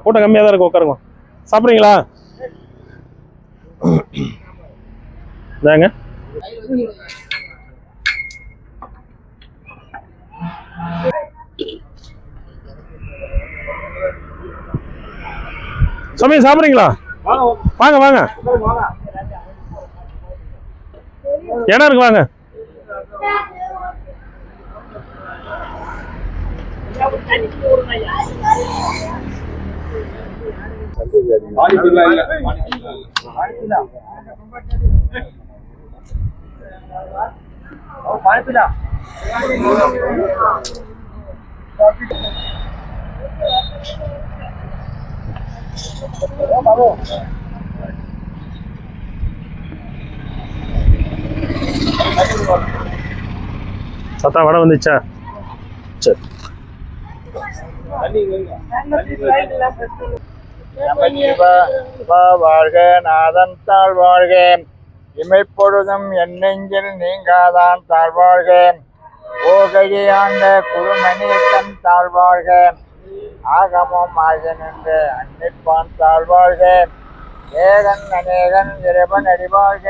கூட்டம் கம்மியாக தான் இருக்கு, உட்காருங்க. சாப்பிட்றீங்களா? இதாங்க சமயம் சாப்பிட்றீங்களா? வாங்க வாங்க, ஏன்னா இருக்கு வாங்க. சத்தா வடை வந்துச்சா? சரி. வாழ்க நாதன் தாழ்வாழ்க, இமைப்பொழுதும் என் நெஞ்சில் நீங்காதான் தாழ்வாழ்க, ஓகழி ஆண்ட குருமணி தன் தாழ்வாழ்க, ஆகமம் ஆகி நின்று அன்னிப்பான் தாழ்வாழ்க, ஏகன் அநேகன் இறைவன் அடிவாழ்க,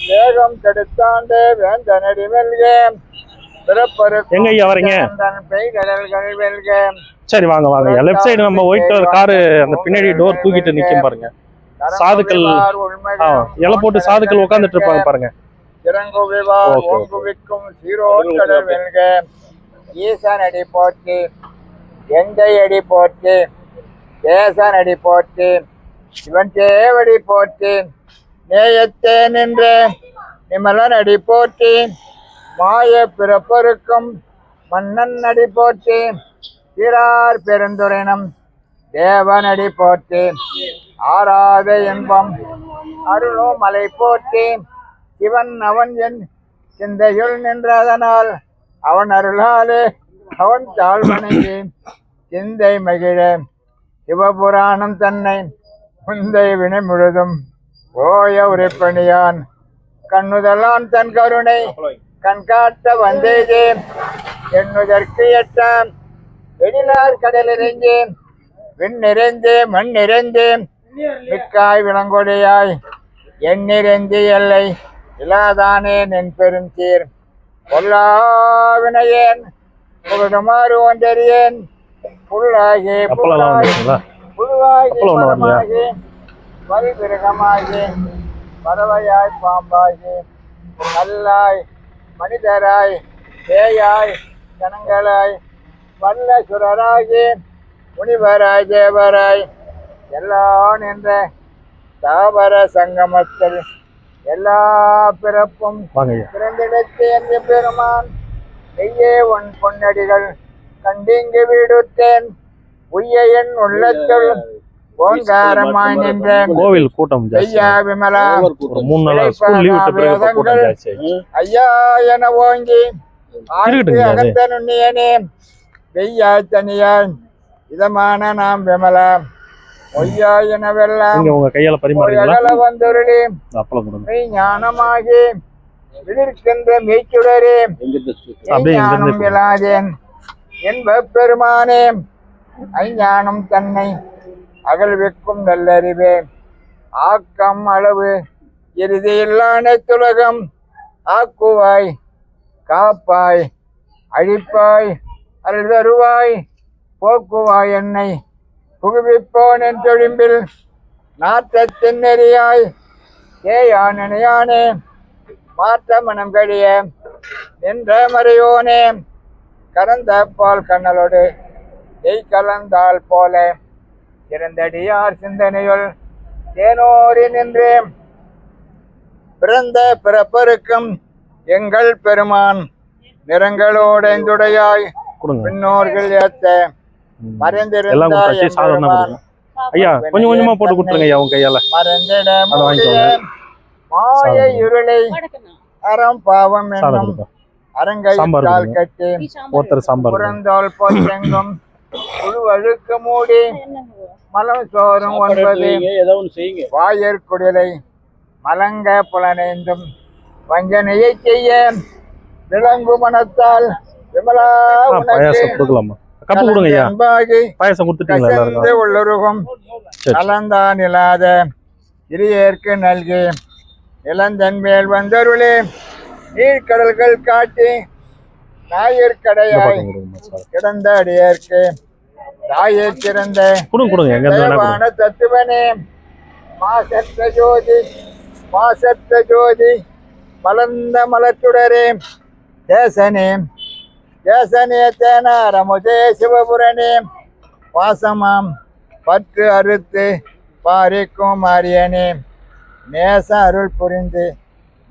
வேகம் தடுத்தாண்டு வேந்தன் அடிவெல்க, எங்க ஐயா வரீங்க? பெய்கடல்கள் வெல்க. சரி வாங்க வாங்க. லெஃப்ட் சைடு நம்ம ஒயிட் கலர் காரு அந்த பின்னாடி டோர் தூக்கிட்டு நிக்கும் பாருங்க. சாதுக்கள் இலை போட்டு சாதுக்கள் உட்காந்துட்டு இருப்பாங்க பாருங்க. இறங்குவிவார் ஓங்குவிக்கும் சீரோர் கடல் வெல்க, ஈசன் அடி போற்றி எந்தை அடி போற்றி, தேசன் அடி போற்றி, சிவன் தேவடி போற்றி, நேயத்தே நின்ற நிமலன் அடி போற்றி, மாய பிறப்பருக்கும் மன்னன் அடி போற்றி, திரார் பெருந்துரைனம் தேவன் அடி போற்றி, ஆராத இன்பம் அருளோ மலை போற்றி, சிவன் அவன் என் சிந்தையுள் நின்றதனால் அவன் அருளாலே அவன் தாழ்வணங்கி சிந்தை மகிழ, சிவபுராணம் தன்னை முந்தை வினை முழுதும் ஓய உரைப்பணியான், கண்ணுதலான் தன் கருணை கண்காட்ட வந்தேதே, எண்ணுதற்கு எட்டாம் எழிலார் கடலிறங்கே, விண் நிறைந்தே மண் நிறைந்தே மிக்காய் விளங்கொடையாய், என் நிறைந்து எல்லை இலாதானே நின் பெரும் சீர், பொல்லாவினையேன் புகழுமாறு ஒன்றறியேன், புல்லாகி புழுவாகி பரமாகி வல்விருகமாகி பறவையாய் பாம்பாகி நல்லாய் மனிதராய் பேயாய் ஜனங்களாய் வல்ல சுரராகி முனிவராய் தேவராய் எல்லாம் என்ற தாவர சங்கமத்தில் எல்லா பிறப்பும் பிறந்திடத்தே என்று பெருமான் நெய்யே உன் பொன்னடிகள் கண்டிங்கு வீடுத்தேன், உய்ய என் உள்ளத்துள் ஓங்காரமாய் நின்ற கோவில் கூட்டம் ஐயா விமலா ஐயா என ஓங்கி அகத்த நுண்ணியனே, வெய்யா தனியாய் இதமான நாம் விமலா ஒய்யா எனவெல்லாம் வந்துருளி மெய் ஞானமாகி விழிர்க்கின்ற மெய்ச்சுடரே, ஞானம் விளாதேன் என்ப பெருமானே, ஐஞானம் தன்னை அகழ்விக்கும் நல்லறிவே, ஆக்கம் அளவு இறுதியில்லான துலகம் ஆக்குவாய் காப்பாய் அழிப்பாய் அருள் தருவாய், போக்குவாய் என்னை புகுவிப்போன் என் தொழிம்பில் நாற்றத்தின் நெறியாய், ஏயானே மாற்ற மனம் கழிய நின்ற மறையோனே, கறந்த பால் கண்ணலோடு நெய் கலந்தால் போல இறந்தடியார் சிந்தனையுள் தேனோரி நின்றே, பிறந்த பிறப்பருக்கும் எங்கள் பெருமான் நிறங்களோடைந்துடையாய் பின்னோர்கள் ஏத்த மறைந்திருந்தாய் ஐயா கொஞ்சம் கொஞ்சமா போட்டு கொடுத்துருங்க ஐயா உங்க கையால. மறைந்திட மாய இருளை அறம் பாவம் என்னும் அரங்கை கால் கட்டி புறந்தோல் போச்செங்கும் புழுவழுக்கு மூடி மலம் சோறும் 9 வாயற்குடிலை மலங்க புலனைந்தும் வஞ்சனையை செய்ய விளங்கு மனத்தால் விமலா உனக்கு கப்பு கொடுங்க ஐயா. அன்பாகி பாயசம் கொடுத்துட்டீங்களா எல்லாருக்கும்? கசந்து உள்ளுருகும் சரி. நலந்தான் இல்லாத இரியேற்கு நல்கி நிலந்தன் மேல் வந்தருளே நீர்க்கடல்கள் காட்டி ஞாயிற்கடையாய் கிடந்த அடியேற்கு தாயே சிறந்த கொடுங்க எங்க இருந்து வேணா கொடுங்க. தேவான தத்துவனே மாசற்ற ஜோதி மலர்ந்த மலத்துடரே தேசனே தேனாரமுதே சிவபுரனே பாசமாம் பற்று அறுத்து பாரிக்கும் மாரியனே நேச அருள் புரிந்து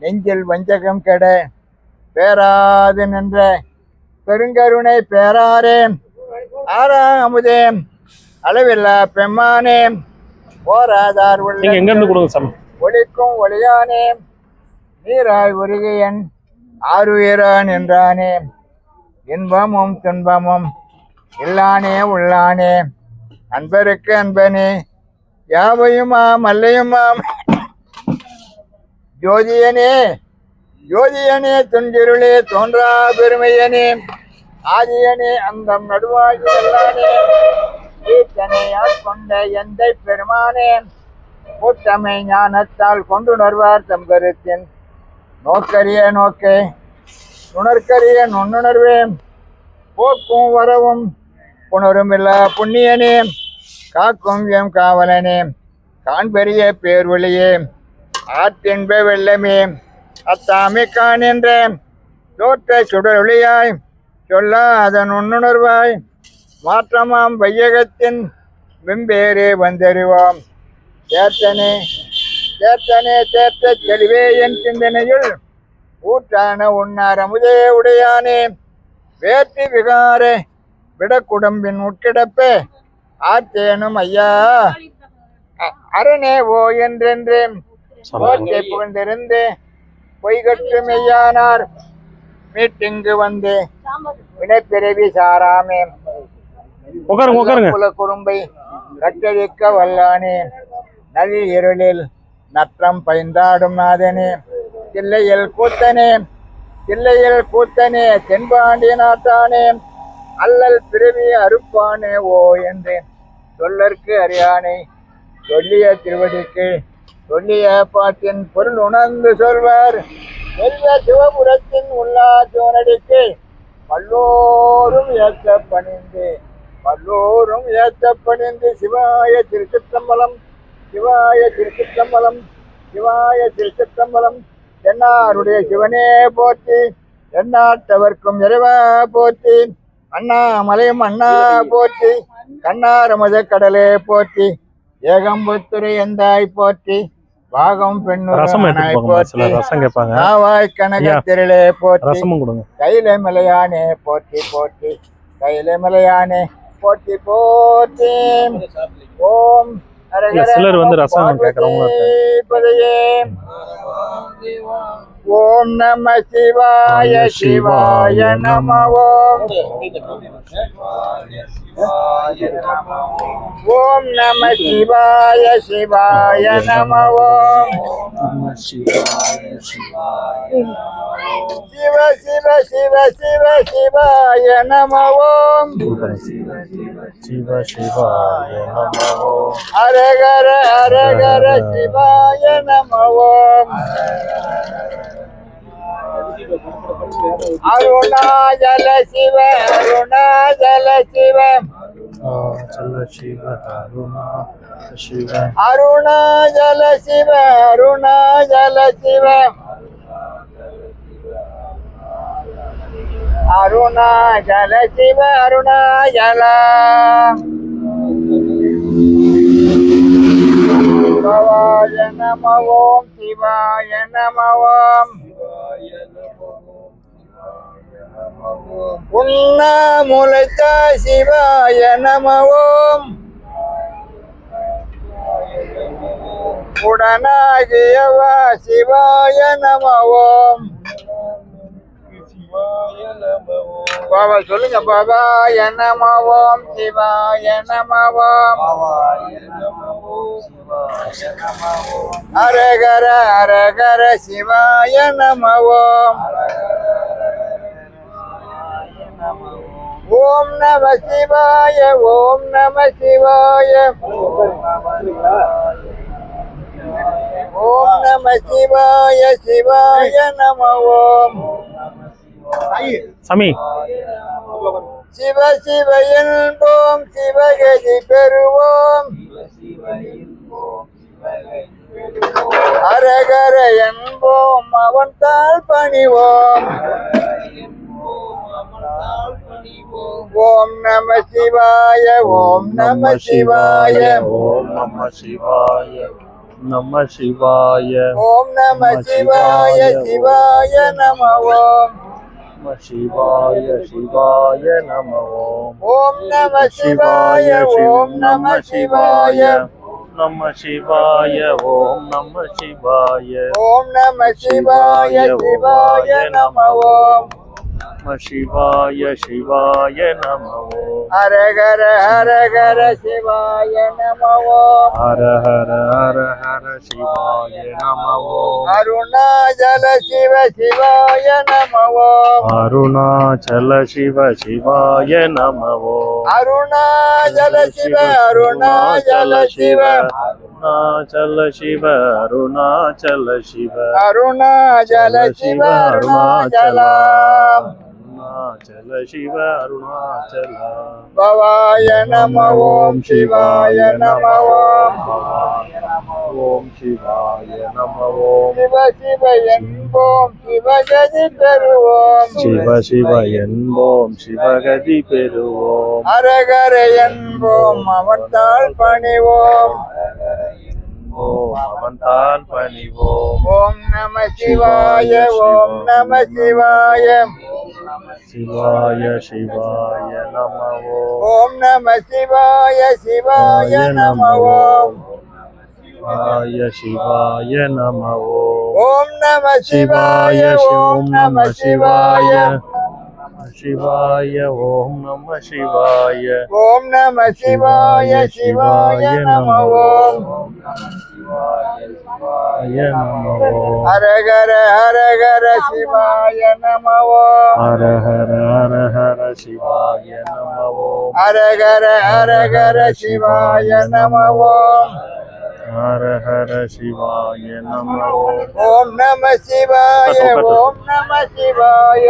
நெஞ்சில் வஞ்சகம் கெட பேராது நின்ற பெருங்கருணை பேராரே ஆறாமுதே அளவில்லா பெம்மானே போராதார் நீங்க எங்க இருந்து கொடுங்க சாமி. ஒளிக்கும் ஒளியானே நீராய் உருகையன் ஆறுயிரான் என்றானே இன்பமும் துன்பமும் இல்லானே உள்ளானே அன்பருக்கு அன்பனே யாவையுமாம் அல்லையுமாம் ஜோதியனே துஞ்சிருளே தோன்றா பெருமையனே ஆதியனே அந்தம் நடுவாகி எல்லானே ஈத்தனையால் கொண்ட எந்தை பெருமானே கூட்டமை ஞானத்தால் கொண்டுணர்வார் தம் கருத்தின் நோக்கரிய நோக்கே நுணர்கரிய நுண்ணுணர்வே போக்கும் வரவும் புணரும் இல்லா புண்ணியனே காக்கும் எம் காவலனே காண்பெரிய பேர்வழியே ஆற்றின்ப வெள்ளமே அத்தாமி கான் என்ற தோற்ற சுடரொளியாய் சொல்லா அதன் உண்ணுணர்வாய் மாற்றமாம் வையகத்தின் வெம்பேரே வந்தறிவாம் சேர்த்த தெளிவே என் சிந்தனையில் ஊற்றான உன்னார் அமுதே உடையானே வேற்றி விகார விடக்குடம்பின் உட்கிடப்பே ஆற்றேனும் ஐயா அரணே ஓ என்றென்றே போற்றை புகழ்ந்திருந்து பொய்கட்டு மெய்யானார் மீட்டிங்கு வந்து வினைப்பிறவி சாராமே குல குறும்பை கட்டழிக்க வல்லானே நதி இருளில் நற்றம் பைந்தாடும் நாதனே தில்லையில் கூத்தனே தென்பாண்டி நாட்டானே அல்லல் பிறவி அறுப்பானே ஓ என்று சொல்லற்கு அறியானே சொல்லிய திருவடிக்கு சொல்லிய பாட்டின் பொருள் உணர்ந்து சொல்வார் செல்வ சிவபுரத்தின் உள்ளா ஜோனடிக்கு பல்லோரும் ஏத்த பணிந்து சிவாய திருச்சிற்றம்பலம் என்னாருடைய சிவனே போற்றி எந்நாட்டவர்க்கும் இறைவா போற்றி அண்ணாமலையும் அண்ணா போற்றி கண்ணாரமத கடலே போற்றி ஏகம்புத்துறை எந்தாய் போற்றி பாகம் பெண்ணூராய் போற்றி காவாய் கனக திரளே போற்றி கையில மலையானே போற்றி போற்றி ஓம் சிலர் வந்து ரசம் கேட்கறவங்க ஓம் நம சிவாய நம ஓம் ஓம் நம சிவாய நம ஓம் சிவாய நம ஓம் ஹரஹர சிவாய நம ஓம் அருணாச்சல சிவ அருணாச்சல சிவ சிவாய நம ஓம் சிவாய நம ஓம் உண்ணாமுலைத்த சிவாய நம ஓம் உடனாகியவா சிவாய நம ஓம் பாபா சொல்லுங்க பாபாய நம ஓம் சிவாய நம ஓம் ஹரஹர சிவாய நம ஓம் ஓம் நம சிவாய ஓம் நம சிவாய ஓம் நம சிவாய சிவாய நம ஓம் சாமி சிவ சிவ என்போம் சிவகதி பெறுவோம் அரகர என்போம் அவன் தாள் பணிவோம் ஓம் நம சிவாய ஓம் நம சிவாய ஓம் நம சிவாய நம சிவாய ஓம் நம சிவாய சிவாய நம ஓம் நம சிவாய சிவாய நம ஓம் ஓம் நம சிவாய ஓம் நம சிவாய நம சிவாய ஓம் நம சிவாய ஓம் நம சிவாய சிவாய நம ஓம் நம சிவாய சிவாய நம ஓம் ஹரஹர ஹரஹர சிவாய நம ஓம் ஹர ஹர ஹர ஹர சிவாய நம ஓம் அருணாச்சல சிவ சிவாய நம ஓம் அருணாச்சல சிவ சிவாய நம ஓம் அருணாச்சல சிவ அருணாச்சல சிவ அருணாச்சல சிவ அருணாச்சல சிவ அருணாச்சல சிவ அருணாச்சலம் அருணாச்சல சிவ அருணாச்சல பவாய நம ஓம் சிவாய நம ஓம் ஓம் சிவாய நம ஓம் சிவ சிவ என்போம் சிவகதி பெறுவோம் சிவ சிவ என்போம் சிவகதி பெறுவோம் அரகர என்போம் அவன் தாள் பணிவோம் ஓம் அவன் தான் பணிவோம் ஓம் நம சிவாய ஓம் நம சிவாய சிவாய சிவாய நம ஓம் ஓம் நம சிவாய சிவாய நம ஓம் சிவாய சிவாய நம ஓம் ஓம் நம சிவாய ஓம் நம சிவாய சிவாய ஓம் நம சிவாய ஓம் நம சிவாய சிவாய நம ஓம் நம ஓம் ஹரஹர ஹரஹர சிவாய நம ஓம் ஹர ஹர ஹர ஹர சிவாய நம ஓம் ஹரஹர ஹரஹர சிவாய நம ஓம் ஹர ஹர சிவாய நம ஓம் ஓம் நம சிவாய ஓம் நம சிவாய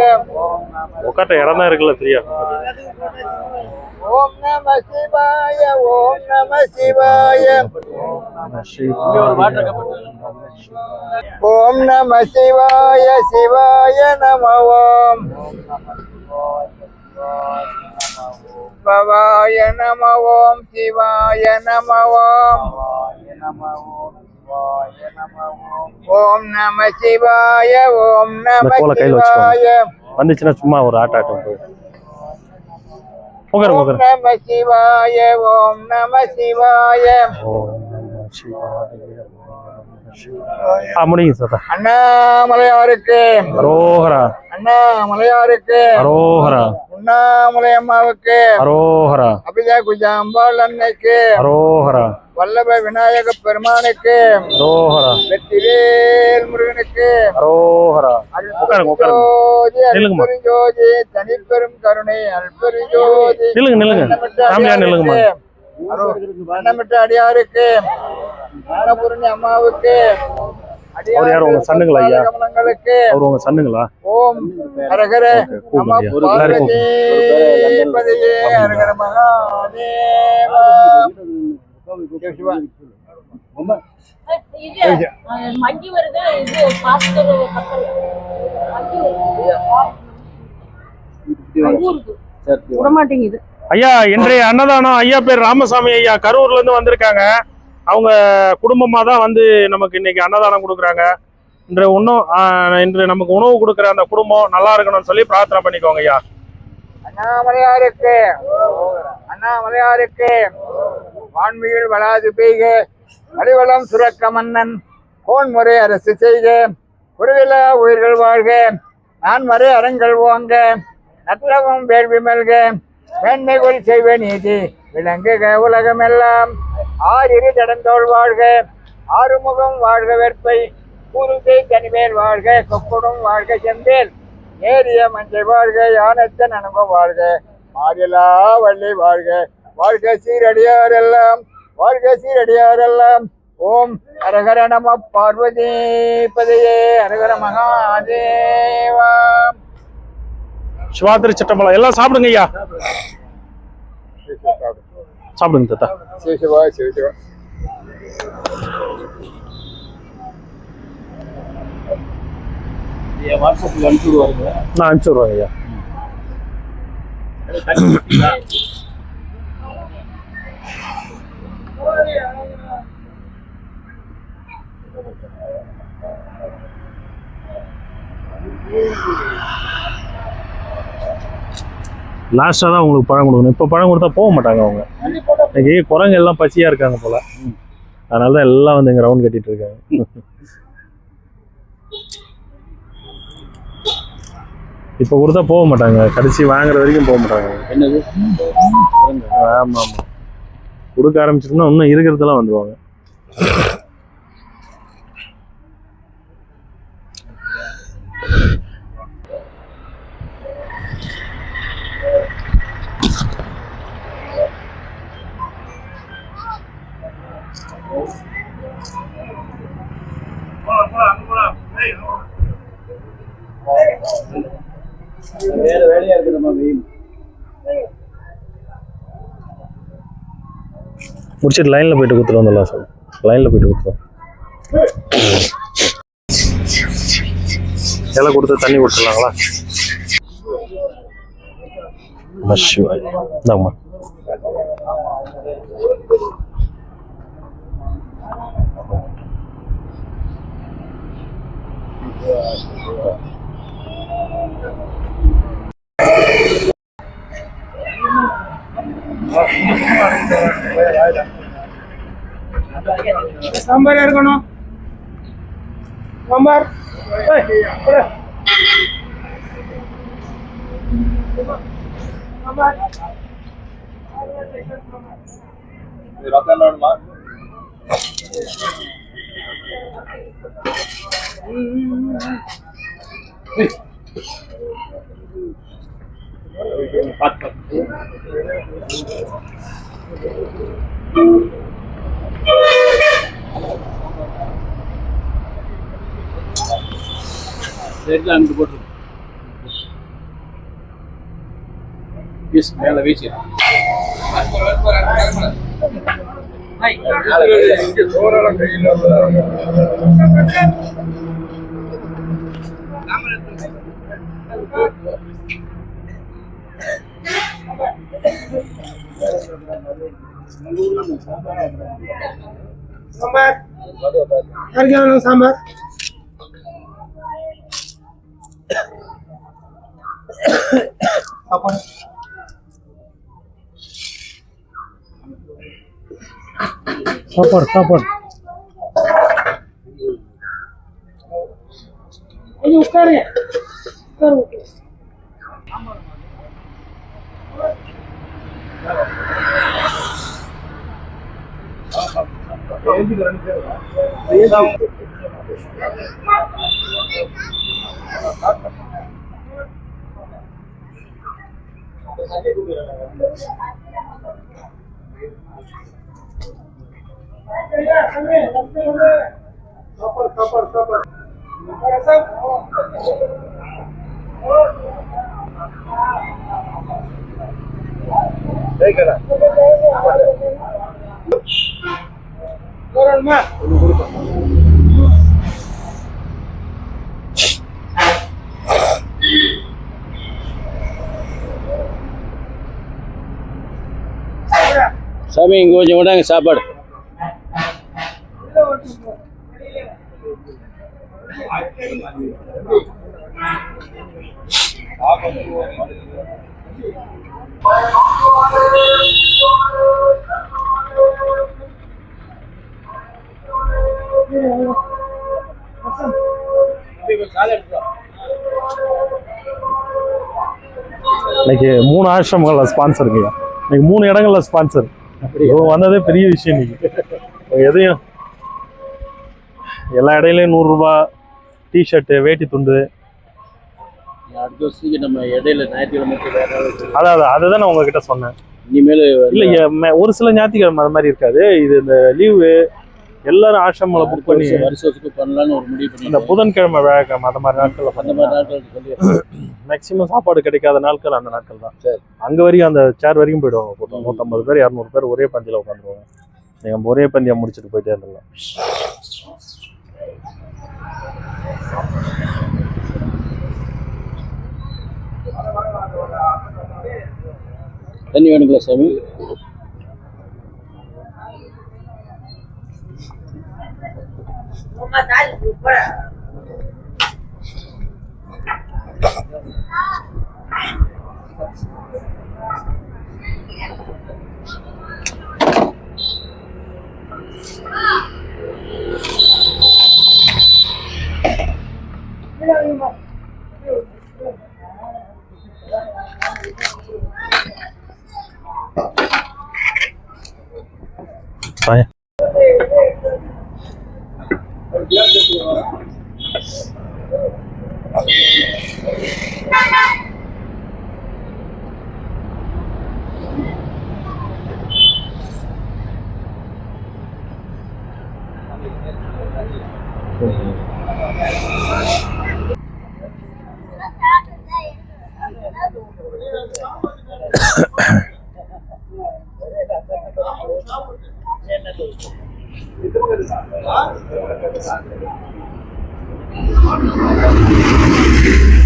உட்காட்ட இடம் தான் இருக்குல்ல ஃப்ரீயா ஓம் நம சிவாய ஓம் நம சிவாய ஓம் நம சிவாய சிவாய நம ஓம் பவாய நம ஓம் சிவாய நம ஓம் ஓம் நம சிவாய ஓம் நம கோலை கையில் சிவாய வந்துச்சுன்னா சும்மா ஒரு ஆட்டம் உட்காரு ஓம் உட்காரு நம சிவாய ஓம் நம சிவாய ஓம் நம சிவாய முடியும் சார் அண்ணாமலையாருக்கு அரோஹரா அண்ணாமலையாருக்கு அரோஹரா உண்ணாமலை அம்மாவுக்கு அரோஹரா அபிஜா குஜாம்பாள் அன்னைக்கு அரோஹரா வல்லப விநாயக பெருமானுக்கு அரோஹரா வெற்றிவேல் முருகனுக்கு அரோஹரா உட்காருங்க உட்காருங்க ஜோதி நில்லுங்கம்மா. அல்பெருஞ்சோதி தனிப்பெரும் கருணை அல்பெருஞ்சோதி நில்லுங்க நில்லுங்க ஃபேமிலியா நில்லுங்கம்மா வண்ணமிட்ட அடியாருக்கு அன்னபூரணி அம்மாவுக்கு அவர் யார் உங்க சன்னுங்களா ஐயா கமலங்களுக்கு அவர் உங்க சன்னுங்களா ஓம் ஹரஹர நம கூப்பிடுங்க எல்லாரும் கூப்பிடுங்க. பார்வதிபதியே ஹரஹர மகாதேவா சிவா. இது மங்கி வருது இது பாஸ்கர் கப்பல் மங்கி வருது விட மாட்டேங்குது ஐயா இன்றைய அன்னதானம் ஐயா பேர் ராமசாமி ஐயா கரூர்ல இருந்து வந்திருக்காங்க. அவங்க குடும்பமா தான் வந்து நமக்கு இன்னைக்கு அன்னதானம் கொடுக்குறாங்க. இன்று நமக்கு உணவு கொடுக்குற அந்த குடும்பம் நல்லா இருக்கணும்னு சொல்லி பிரார்த்தனை பண்ணிக்கோங்க ஐயா. அண்ணாமலையாருக்கு அண்ணாமலையாருக்கு வான்மியில் வளாது பெய்க வடிவளம் சுரக்க மன்னன் கோன்முறை அரசு செய்க குருவில உயிர்கள் வாழ்க நான்மறை அறங்கள் ஓங்க நற்றவம் வேள்வி மல்க மேன்மைகள் செய்வ நீதி விளங்குக உலகமெல்லாம் ஆறிரு தடந்தோள் வாழ்க ஆறுமுகம் வாழ்க வெற்பை கூறுகை தனிமேல் வாழ்க கொக்குடும் வாழ்க செந்தேல் ஏரிய மஞ்சள் வாழ்க யானத்தன் அனுபவம் வாழ்க மாறிலா வள்ளி வாழ்க வாழ்க சீரடியாரெல்லாம் வாழ்க சீரடியாரெல்லாம். ஓம் ஹரஹர நம பார்வதி பதையே ஹரஹர மகாதேவா. சிவாத்திரி சிற்றம்பலம் எல்லாம் சாப்பிடுங்க ஐயா, சாப்பிடுங்க தாத்தா. சிவசிவா சிவசிவா. வாட்ஸ்அப்ல அனுப்பிடுவாருங்க. நான் அனுப்பிச்சு விடுறேன் ஐயா. லாஸ்ட்டாக தான் உங்களுக்கு பழம் கொடுக்கணும். இப்போ பழம் கொடுத்தா போக மாட்டாங்க அவங்க. இன்னைக்கு குரங்கு எல்லாம் பசியாக இருக்காங்க போல, அதனால தான் எல்லாம் வந்து இங்கே ரவுண்ட் கட்டிட்டு இருக்காங்க. இப்போ கொடுத்தா போக மாட்டாங்க, கடைசி வாங்குற வரைக்கும் போக மாட்டாங்க. என்னது? ஆமாம் ஆமாம், கொடுக்க ஆரம்பிச்சிட்டோம்னா இன்னும் இருக்கிறதெல்லாம் வந்துடுவாங்க. வேற வேலையா இருக்கு நம்ம வெயில். முடிச்சிட்டு லைனில் போயிட்டு கொடுத்துட்டு வந்துடலாம் சார். லைனில் போயிட்டு கொடுத்துருவோம். இலை கொடுத்து தண்ணி கொடுத்துடலாங்களா? மஷ்வாய் இந்தாங்கம்மா. சாம்பார் இருக்கணும். சாம்பார் அனுப்பி போட்டுருக்கோம். மேல வீசி சாம்பார் யாருக்கு சாம்பார்? சாப்பாடு சாப்பாடு. உட்காரு. சாமி இங்க கொஞ்சம் விடாங்க சாப்பாடு. இன்னைக்கு 3 ஆசிரமங்கள்ல ஸ்பான்சருங்க. இன்னைக்கு 3 இடங்கள்ல ஸ்பான்சர். வந்ததே பெரிய விஷயம். இன்னைக்கு எதையும் எல்லா இடையிலையும் 100 ரூபாய் டிஷர்ட்டு, வேட்டி துண்டு, அடுத்த வருஷத்துக்கு நம்ம இடையில ஞாயிற்றுக்கிழமை வேற நாள் அதுதான் நான் உங்ககிட்ட சொன்னேன். இனிமேல் இல்ல ஒரு சில ஞாயிற்றுக்கிழமை அது மாதிரி இருக்காது. இது இந்த லீவு எல்லாரும் ஆசிரமில் புக் பண்ணி வருஷத்துக்கு பண்ணலான்னு ஒரு முடிவு பண்ணி இந்த புதன்கிழமை வியாழக்கிழமை அந்த மாதிரி நாட்களில் அந்த மாதிரி நாட்கள் சொல்லி மேக்ஸிமம் சாப்பாடு கிடைக்காத நாட்கள் அந்த நாட்கள் தான். சரி. அங்கே வரைக்கும் அந்த சேர் வரைக்கும் போயிடுவாங்க. கூட்டம் 150 பேர் 200 பேர் ஒரே பந்தியில் உட்காந்துருவாங்க. நீங்கள் ஒரே பந்தியை முடிச்சுட்டு போயிட்டே இருந்தலாம். தண்ணி வேணுங்களா சாமி?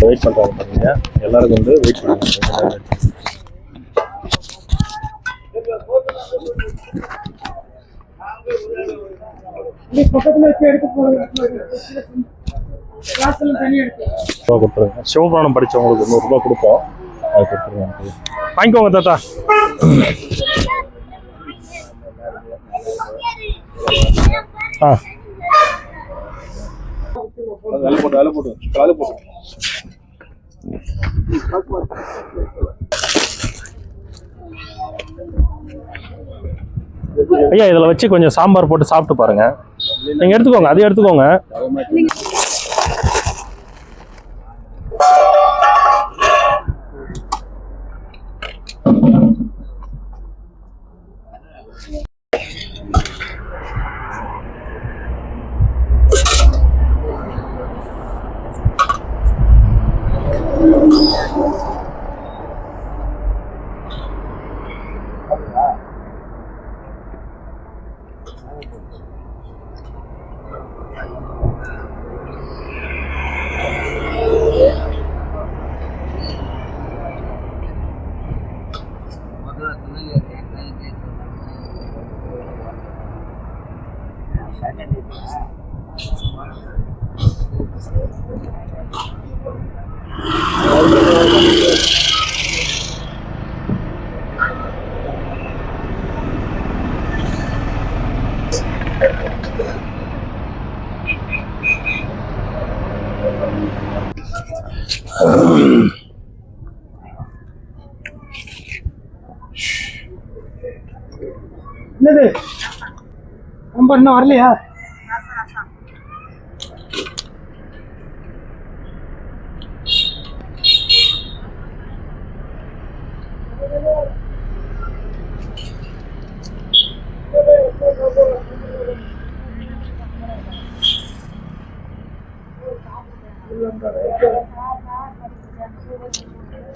வெயிட் பண்ணுறாங்க பாருங்க. எல்லாருக்கும் வந்து வெயிட் பண்ணுறாங்க. கொடுத்துருங்க. சிவபுராணம் படித்தவங்களுக்கு ₹100 கொடுப்போம். அது கொடுத்துருங்க. வாங்கிக்கோங்க தாத்தா. ஐயா இதில் வச்சு கொஞ்சம் சாம்பார் போட்டு சாப்பிட்டு பாருங்க. நீங்கள் எடுத்துக்கோங்க, அதையும் எடுத்துக்கோங்க. என்னது ரொம்ப இன்னும் வரலையா?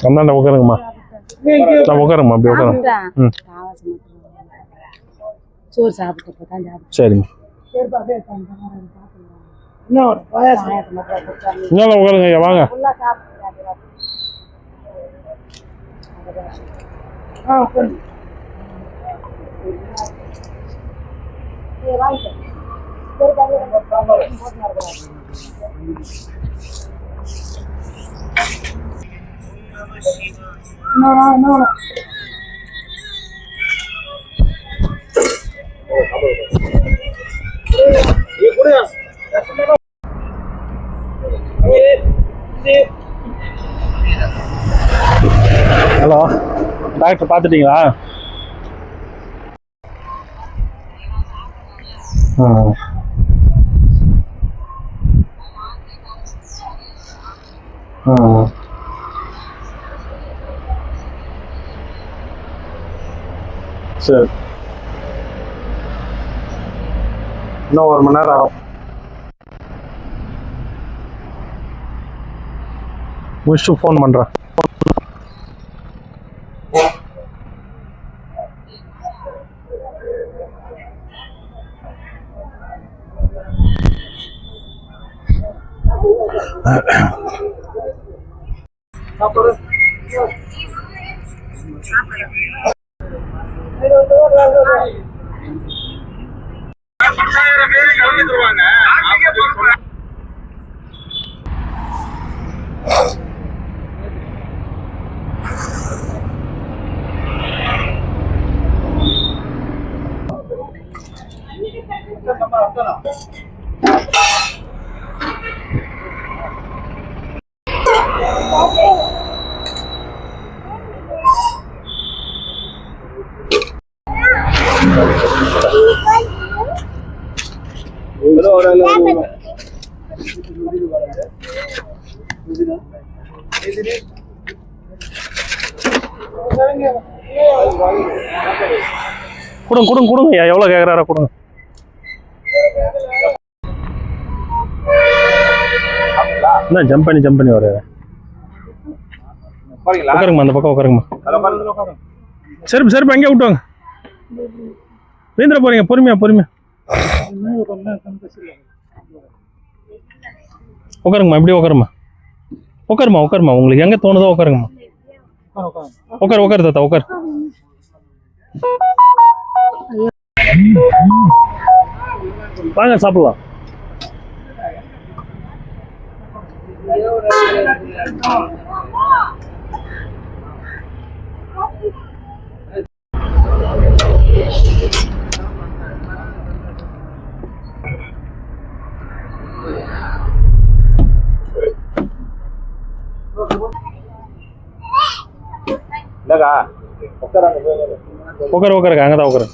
அந்தாண்ட உட்காருங்கம்மா. உட்காருங்கம்மா, அப்படி உட்காருங்க. ம் சோறு சாப்பிட்டு தான் சாப்பிட்டு. சரிங்க. இன்னும் உட்காருங்க ஐயா, வாங்க. ஹலோ டாக்டர், பார்த்துட்டீங்களா? சரி, இன்னும் 1 மணி நேரம் ஆகும். முடிச்சுட்டு ஃபோன் பண்ணுறேன். கொடுங்க ஐயா, எவ்வளோ கேட்குறாரா கொடுங்க. என்ன ஜம்ப் பண்ணி வர உட்காருங்கம்மா, அந்த பக்கம் உட்காருங்கம்மா. செருப்பு அங்கேயே விட்டுவாங்க. வீந்திர போறீங்க, பொறுமையா உட்காருங்கம்மா, இப்படியே உட்காருமா. உங்களுக்கு எங்க தோணுதோ உட்காருங்கம்மா. உட்காரு தாத்தா, உட்காரு. வாங்க சாப்பிடலாம். உட்காருங்க, அங்கதான் உட்காரு.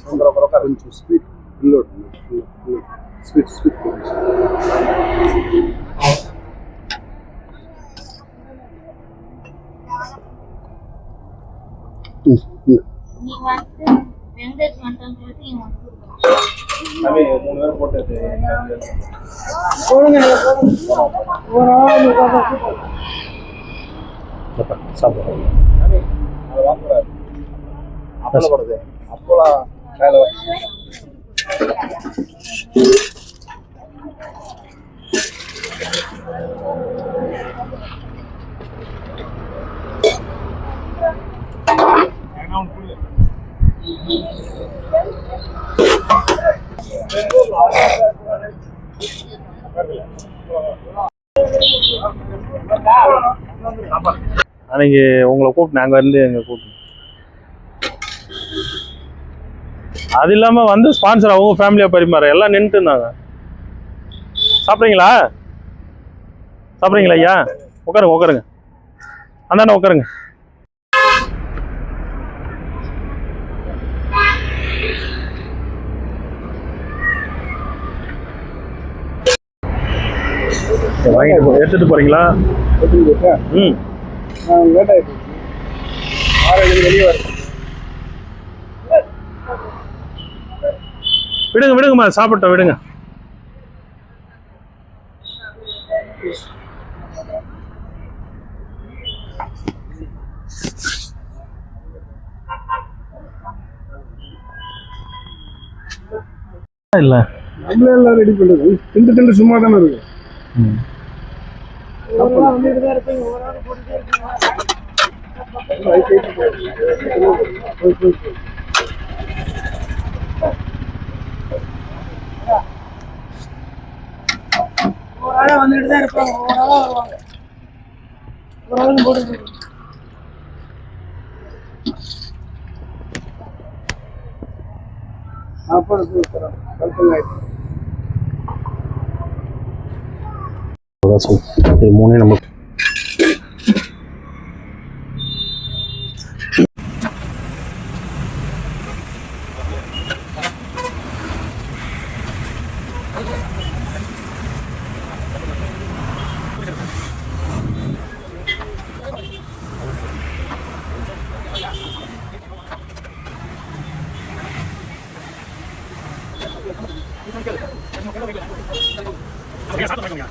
அன்னைக்கு உங்களை கூப்பிட்டு நாங்கள் இருந்து எங்க கூப்பிட்டு, அது இல்லாமல் வந்து ஸ்பான்சர் அவங்க ஃபேமிலியாக பரிமாற எல்லாம் நின்றுட்டு இருந்தாங்க. சாப்பிட்றீங்களா ஐயா? உட்காருங்க. அந்தாண்ட உட்காருங்க. வாங்கிட்டு எடுத்துட்டு போறீங்களா? ம், லேட் ஆயிடுச்சு. 6 வெளியே வரும். விடுங்கம்மா, சாப்பிட்டோம், விடுங்க. இல்ல நம்மளே எல்லாம் ரெடி பண்ணுறது. திண்டு சும்மா தானே இருக்கு. வந்துட்டு தான் இருப்பாங்க, வருவாங்க. போட்டு இது 3 நம்ம சாப்பிடுவாங்க